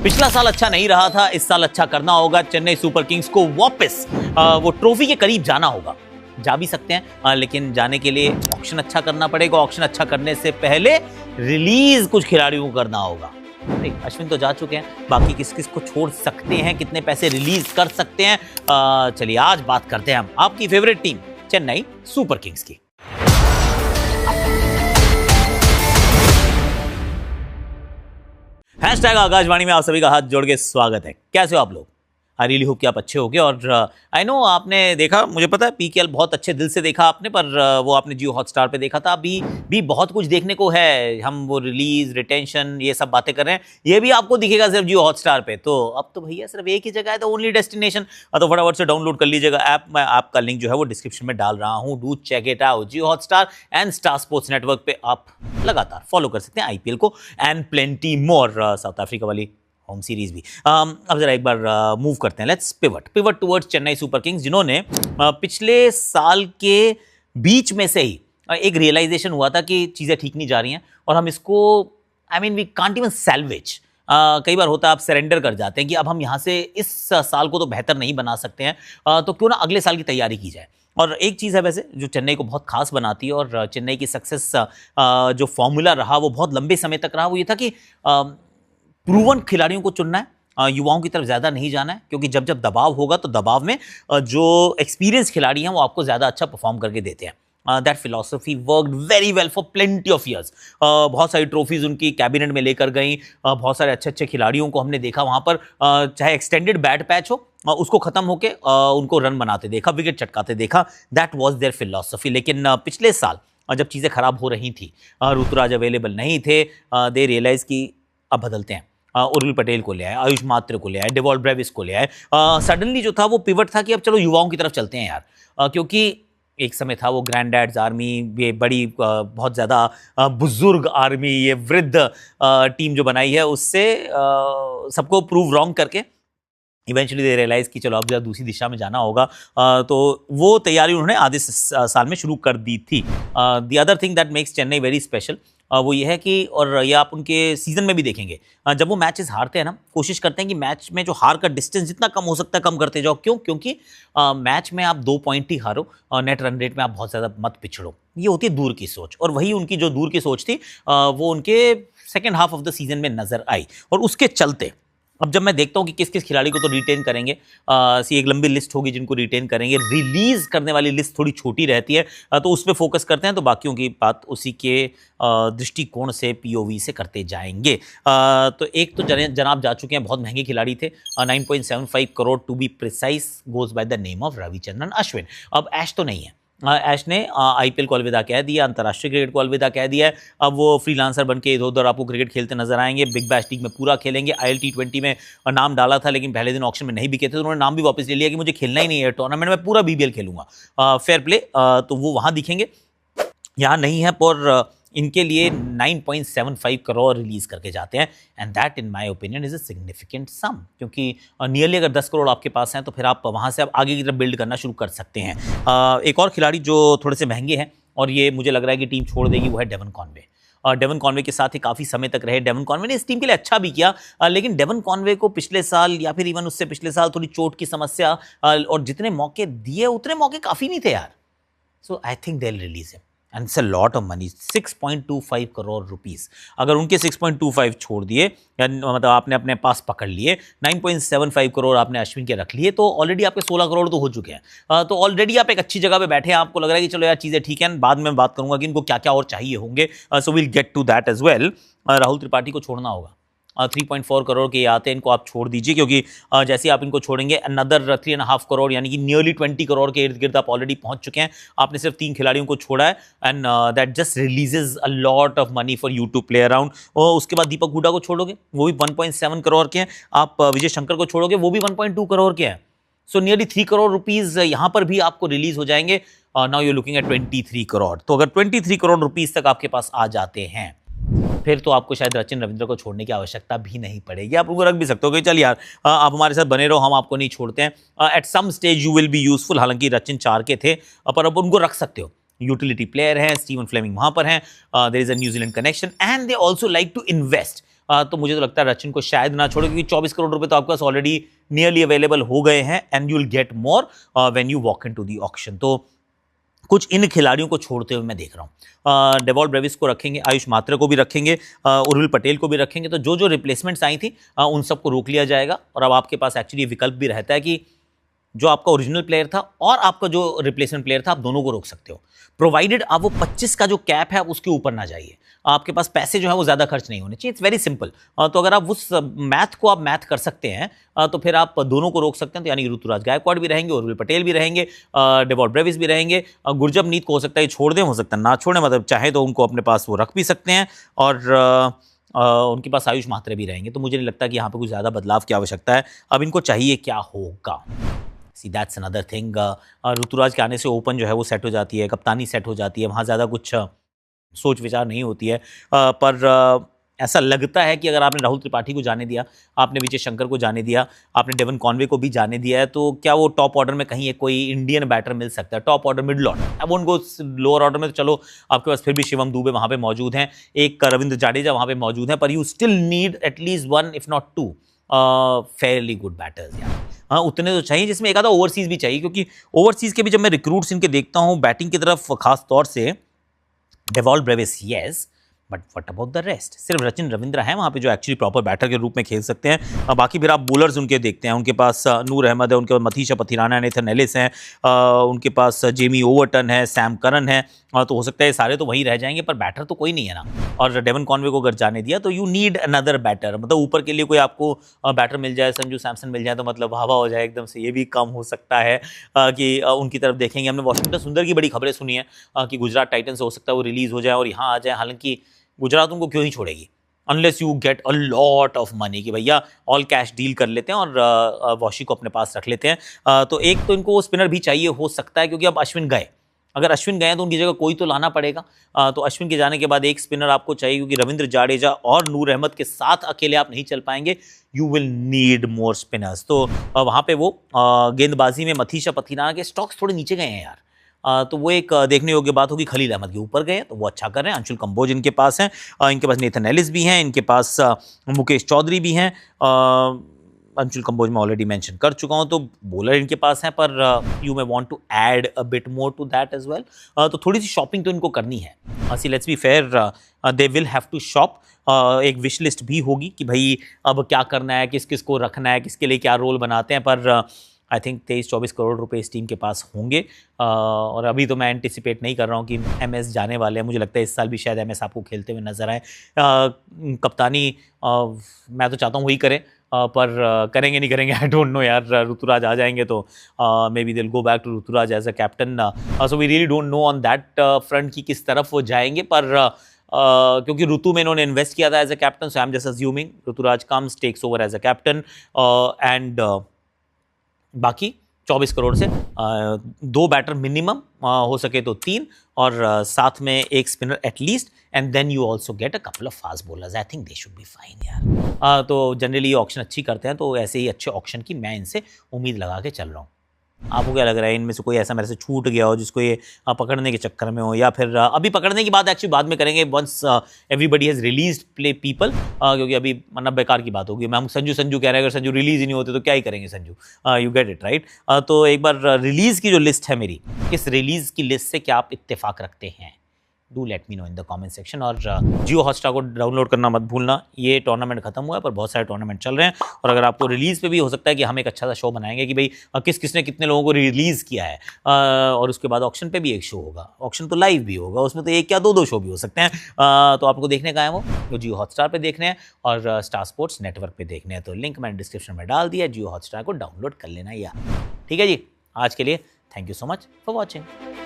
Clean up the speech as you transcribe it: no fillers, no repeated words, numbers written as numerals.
पिछला साल अच्छा नहीं रहा था, इस साल अच्छा करना होगा। चेन्नई सुपर किंग्स को वापस वो ट्रॉफी के करीब जाना होगा। जा भी सकते हैं लेकिन जाने के लिए ऑक्शन अच्छा करना पड़ेगा। ऑक्शन अच्छा करने से पहले रिलीज कुछ खिलाड़ियों को करना होगा। अश्विन तो जा चुके हैं, बाकी किस किस को छोड़ सकते हैं, कितने पैसे रिलीज कर सकते हैं। चलिए आज बात करते हैं हम आपकी favourite team Chennai Super Kings की। हैशटैग आकाशवाणी में आप सभी का हाथ जोड़ के स्वागत है। कैसे हो आप लोग? आई रियली होप कि आप अच्छे होगे। और आई नो आपने देखा, मुझे पता है पीकेएल बहुत अच्छे दिल से देखा आपने, पर वो आपने जियो हॉटस्टार पे देखा था। अभी भी बहुत कुछ देखने को है। हम वो रिलीज, रिटेंशन, ये सब बातें कर रहे हैं, ये भी आपको दिखेगा सिर्फ जियो हॉटस्टार पे। तो अब तो भैया सिर्फ एक ही जगह है, तो ओनली डेस्टिनेशन। तो फटाफट से डाउनलोड कर लीजिएगा ऐप। मैं आपका लिंक जो है वो डिस्क्रिप्शन में डाल रहा हूँ। Do check it out. Jio Hotstar and Star Sports network पे आप लगातार फॉलो कर सकते हैं आईपीएल को and plenty more. South Africa वाली होम सीरीज भी। अब जरा एक बार मूव करते हैं। Let's pivot towards Chennai Super Kings, जिन्होंने पिछले साल के बीच में से ही एक रियलाइजेशन हुआ था कि चीज़ें ठीक नहीं जा रही हैं और हम इसको वी कांट इवन सैल्वेज। कई बार होता है आप सरेंडर कर जाते हैं कि अब हम यहाँ से इस साल को तो बेहतर नहीं बना सकते हैं, तो क्यों ना अगले साल की तैयारी की जाए। और एक चीज़ है वैसे जो चेन्नई को बहुत खास बनाती है और चेन्नई की सक्सेस जो फॉर्मूला रहा वो बहुत लंबे समय तक रहा, वो ये था कि प्रूवन खिलाड़ियों को चुनना है, युवाओं की तरफ ज़्यादा नहीं जाना है। क्योंकि जब जब दबाव होगा तो दबाव में जो एक्सपीरियंस खिलाड़ी हैं वो आपको ज़्यादा अच्छा परफॉर्म करके देते हैं। That philosophy worked very well for plenty of years. बहुत सारी ट्रॉफीज उनकी कैबिनेट में लेकर गई। बहुत सारे अच्छे अच्छे खिलाड़ियों को हमने देखा वहाँ पर, चाहे एक्सटेंडेड बैट पैच हो उसको ख़त्म होके उनको रन बनाते देखा, विकेट चटकाते देखा। That was their philosophy. लेकिन पिछले साल जब चीज़ें खराब हो रही थी, ऋतुराज अवेलेबल नहीं थे, दे रियलाइज़ की अब बदलते हैं। उर्विल पटेल को ले आए, आयुष मात्र को ले आए, डेवॉल्ट ब्रेविस को ले आए। सडनली जो था वो पिवट था कि अब चलो युवाओं की तरफ चलते हैं यार। क्योंकि एक समय था वो ग्रैंड डैड्स आर्मी, ये बड़ी बहुत ज़्यादा बुजुर्ग आर्मी, ये वृद्ध टीम जो बनाई है उससे सबको प्रूव रॉन्ग करके इवेंचुअली दे रियलाइज कि चलो अब जरा दूसरी दिशा में जाना होगा। तो वो तैयारी उन्होंने आधे साल में शुरू कर दी थी। The other thing that makes Chennai very special वो ये है कि, और ये आप उनके सीजन में भी देखेंगे, जब वो मैचेस हारते हैं ना, कोशिश करते हैं कि मैच में जो हार का डिस्टेंस जितना कम हो सकता है कम करते जाओ। क्यों? क्योंकि मैच में आप 2 पॉइंट ही हारो, नेट रन रेट में आप बहुत ज़्यादा मत पिछड़ो। ये होती है दूर की सोच, और वही उनकी जो दूर की सोच थी वो उनके second half of the season में नजर आई। और उसके चलते अब जब मैं देखता हूँ कि किस किस खिलाड़ी को तो रिटेन करेंगे, एक लंबी लिस्ट होगी जिनको रिटेन करेंगे, रिलीज करने वाली लिस्ट थोड़ी छोटी रहती है, तो उस पर फोकस करते हैं। तो बाकियों की बात उसी के दृष्टिकोण से, पीओवी से करते जाएंगे। तो एक तो जनाब जा चुके हैं, बहुत महंगे खिलाड़ी थे, 9.75 crore to be precise, goes by the name of Ravichandran Ashwin. अब ऐश तो नहीं है, ऐश ने आईपीएल को अलविदा कह दिया, अंतर्राष्ट्रीय क्रिकेट को अलविदा कह दिया है। अब वो फ्रीलांसर बन के इधर उधर आपको क्रिकेट खेलते नजर आएंगे। बिग बैश लीग में पूरा खेलेंगे। ILT20 में नाम डाला था लेकिन पहले दिन ऑक्शन में नहीं बिके थे, तो उन्होंने नाम भी वापस ले लिया कि मुझे खेलना ही नहीं है टूर्नामेंट में, पूरा BBL खेलूंगा। फेयर प्ले, तो वो वहाँ दिखेंगे, यहाँ नहीं है। पर इनके लिए 9.75 करोड़ रिलीज करके जाते हैं, and that in my opinion is a significant sum. क्योंकि नियरली अगर 10 करोड़ आपके पास हैं तो फिर आप वहाँ से आप आगे की तरफ बिल्ड करना शुरू कर सकते हैं। एक और खिलाड़ी जो थोड़े से महंगे हैं और ये मुझे लग रहा है कि टीम छोड़ देगी, वो है डेवन कॉनवे। डेवन कॉनवे के साथ ही काफ़ी समय तक रहे। डेवन कॉनवे ने इस टीम के लिए अच्छा भी किया, लेकिन डेवन कॉनवे को पिछले साल या फिर इवन उससे पिछले साल थोड़ी चोट की समस्या, और जितने मौके दिए उतने मौके काफ़ी नहीं थे यार। So I think they will release him and it's a lot of money, 6.25 crore rupees. अगर उनके 6.25 छोड़ दिए, मतलब आपने अपने पास पकड़ लिए, 9.75 करोड़ आपने अश्विन के रख लिए, तो ऑलरेडी आपके 16 करोड़ तो हो चुके हैं। तो ऑलरेडी आप एक अच्छी जगह पे बैठे हैं, आपको लग रहा है कि चलो यार चीज़ें ठीक हैं। बाद में बात करूंगा कि इनको क्या क्या और चाहिए होंगे, so will get to that as well. Rahul Tripathi को छोड़ना होगा, 3.4 करोड़ के आते हैं, इनको आप छोड़ दीजिए। क्योंकि जैसे ही आप इनको छोड़ेंगे अनदर 3.5 करोड़ यानी कि नियरली 20 करोड़ के इर्द गिर्द आप ऑलरेडी पहुंच चुके हैं। आपने सिर्फ 3 खिलाड़ियों को छोड़ा है, and that just releases a lot of money for you to play around. और उसके बाद दीपक हुडा को छोड़ोगे, वो भी 1.7 करोड़ के हैं। आप विजय शंकर को छोड़ोगे, वो भी 1.2 करोड़ के हैं। सो नियरली 3 करोड़ रुपीज़ यहाँ पर भी आपको रिलीज हो जाएंगे। Now you looking at 23 crore. तो अगर 23 करोड़ रुपीज़ तक आपके पास आ जाते हैं, फिर तो आपको शायद सचिन रविंद्र को छोड़ने की आवश्यकता भी नहीं पड़ेगी। आप उनको रख भी सकते हो कि चल यार आप हमारे साथ बने रहो, हम आपको नहीं छोड़ते हैं। At some stage you will be useful. हालांकि सचिन 4 के थे, पर अब उनको रख सकते हो। यूटिलिटी प्लेयर हैं, स्टीवन फ्लेमिंग वहाँ पर हैं, there is a New Zealand connection and they also like to invest. तो मुझे तो लगता है रचिन को शायद ना छोड़े, क्योंकि 24 करोड़ रुपए तो आपके पास ऑलरेडी नियरली अवेलेबल हो गए हैं and you will get more when you walk into the auction. तो कुछ इन खिलाड़ियों को छोड़ते हुए मैं देख रहा हूँ। डेवॉल्ट ब्रेविस को रखेंगे, आयुष मात्रे को भी रखेंगे, उर्विल पटेल को भी रखेंगे। तो जो जो रिप्लेसमेंट्स आई थी उन सबको रोक लिया जाएगा। और अब आपके पास एक्चुअली विकल्प भी रहता है कि जो आपका ओरिजिनल प्लेयर था और आपका जो रिप्लेसमेंट प्लेयर था, आप दोनों को रोक सकते हो, प्रोवाइडेड आप वो 25 का जो कैप है उसके ऊपर ना जाइए। आपके पास पैसे जो है वो ज़्यादा खर्च नहीं होने चाहिए। It's very simple. तो अगर आप उस मैथ को आप मैथ कर सकते हैं तो फिर आप दोनों को रोक सकते हैं। तो यानी ऋतुराज गायकवाड़ भी रहेंगे, उर्विल पटेल भी रहेंगे, डेवॉल्ट ब्रेविस भी रहेंगे, गुरजबनीत को हो सकता है छोड़ दें, हो सकता है ना छोड़ें, मतलब चाहे तो उनको अपने पास वो रख भी सकते हैं, और उनके पास आयुष मात्रे भी रहेंगे। तो मुझे नहीं लगता कि यहाँ पे कुछ ज़्यादा बदलाव की आवश्यकता है। अब इनको चाहिए क्या होगा, see that's another thing. Ruturaj के आने से ओपन जो है वो सेट हो जाती है, कप्तानी सेट हो जाती है, वहाँ ज़्यादा कुछ सोच विचार नहीं होती है। पर ऐसा लगता है कि अगर आपने राहुल त्रिपाठी को जाने दिया, आपने विजय शंकर को जाने दिया, आपने डेवन कॉनवे को भी जाने दिया है, तो क्या वो टॉप ऑर्डर में कहीं एक कोई इंडियन बैटर मिल सकता है, टॉप ऑर्डर मिडल ऑर्डर। अब उनको लोअर ऑर्डर में तो चलो आपके पास फिर भी शिवम दुबे वहाँ पे मौजूद हैं, एक रविंद्र जाडेजा वहाँ पे मौजूद हैं, पर you still need at least one if not two fairly good batters यार। हाँ, उतने तो चाहिए, जिसमें एक आधा ओवरसीज भी चाहिए, क्योंकि ओवरसीज के भी जब मैं रिक्रूट्स इनके देखता हूँ बैटिंग की तरफ, खास तौर से Dewald Brevis yes, but what about the rest. सिर्फ रचिन रविंद्र हैं वहाँ पे जो एक्चुअली प्रॉपर बैटर के रूप में खेल सकते हैं। बाकी फिर आप बॉलर्स उनके देखते हैं, उनके पास नूर अहमद है, उनके पास मथीशा पथिराना है, नेथन एलिस हैं, उनके पास जेमी ओवरटन है, सैम करन है। तो हो सकता है सारे तो वही रह जाएंगे, पर बैटर तो कोई नहीं है ना। और डेवन कॉनवे को अगर जाने दिया तो यू नीड अनदर बैटर, मतलब ऊपर के लिए कोई आपको बैटर मिल जाए, संजू सैमसन मिल जाए तो मतलब हवा हो जाए एकदम से। ये भी कम हो सकता है कि उनकी तरफ देखेंगे। हमने वॉशिंगटन सुंदर की बड़ी खबरें सुनी है कि गुजरात टाइटंस हो सकता है वो रिलीज़ हो जाए और यहाँ आ जाए। हालांकि गुजरात उनको क्यों ही छोड़ेगी, unless you get a lot of money कि भैया ऑल कैश डील कर लेते हैं और वॉशी को अपने पास रख लेते हैं। तो एक तो इनको स्पिनर भी चाहिए हो सकता है, क्योंकि अब अश्विन गए, अगर अश्विन गए तो उनकी जगह कोई तो लाना पड़ेगा। तो अश्विन के जाने के बाद एक स्पिनर आपको चाहिए, क्योंकि रविंद्र जाडेजा और नूर अहमद के साथ अकेले आप नहीं चल पाएंगे, you will need more spinners. तो वहाँ पे वो गेंदबाजी में मथीशा पथिराना के स्टॉक्स थोड़े नीचे गए हैं यार। तो वो एक देखने योग्य बात होगी। खलील अहमद के ऊपर गए तो वो अच्छा कर रहे हैं, अंशुल कंबोज इनके पास हैं, इनके पास नेथन एलिस भी हैं, इनके पास मुकेश चौधरी भी हैं। अंशुल कंबोज में ऑलरेडी मेंशन कर चुका हूं, तो बॉलर इनके पास हैं, पर you may want to add a bit more to that as well. तो थोड़ी सी शॉपिंग तो इनको करनी है। See let's be fair, they will have to shop. एक विश लिस्ट भी होगी कि भाई अब क्या करना है, किस किस को रखना है, किसके लिए क्या रोल बनाते हैं। पर आई थिंक 23-24 करोड़ रुपए इस टीम के पास होंगे। और अभी तो मैं एंटिसिपेट नहीं कर रहा हूँ कि एमएस जाने वाले हैं। मुझे लगता है इस साल भी शायद एमएस आपको खेलते हुए नजर आए। कप्तानी मैं तो चाहता हूँ वही करें, पर करेंगे नहीं करेंगे आई डोंट नो यार। ऋतुराज आ जाएंगे तो may be they will go back to Rituraj as a captain. So we really don't know on that front की किस तरफ वो जाएंगे। पर क्योंकि ऋतु में इन्होंने इन्वेस्ट किया था as a captain, so I am just assuming Rituraj comes takes over as a captain. And बाकी 24 करोड़ से 2 बैटर मिनिमम, हो सके तो 3, और साथ में एक spinner at least, and then you also get a couple of fast bowlers. I think they should be fine यार। तो जनरली ये ऑक्शन अच्छी करते हैं, तो ऐसे ही अच्छे ऑक्शन की मैं इनसे उम्मीद लगा के चल रहा हूँ। आपको क्या लग रहा है, इनमें से कोई ऐसा मेरे से छूट गया हो जिसको ये पकड़ने के चक्कर में हो, या फिर अभी पकड़ने की बात एक्चुअली बाद में करेंगे once everybody has release play people, क्योंकि अभी मतलब बेकार की बात होगी। मैं संजू कह रहे हैं, अगर संजू रिलीज ही नहीं होते तो क्या ही करेंगे Sanju, you get it right. तो एक बार रिलीज़ की जो लिस्ट है मेरी, इस रिलीज़ की लिस्ट से क्या आप इत्तेफाक रखते हैं, do let me know in the comment section. और जियो हॉटस्टार को डाउनलोड करना मत भूलना। ये टूर्नामेंट खत्म हुआ है, पर बहुत सारे टूर्नामेंट चल रहे हैं, और अगर आपको रिलीज़ पे भी हो सकता है कि हम एक अच्छा सा शो बनाएंगे कि भाई किसने कितने लोगों को रिलीज़ किया है। और उसके बाद ऑक्शन पे भी एक शो होगा, ऑक्शन तो लाइव भी होगा, उसमें तो एक या दो शो भी हो सकते हैं। तो आपको देखने का है वो जियो हॉटस्टार पर देखने हैं और स्टार स्पोर्ट्स नेटवर्क पर देखने हैं। तो लिंक मैंने डिस्क्रिप्शन में डाल दिया, जियो हॉटस्टार को डाउनलोड कर लेना यार। ठीक है जी, आज के लिए thank you so much for watching.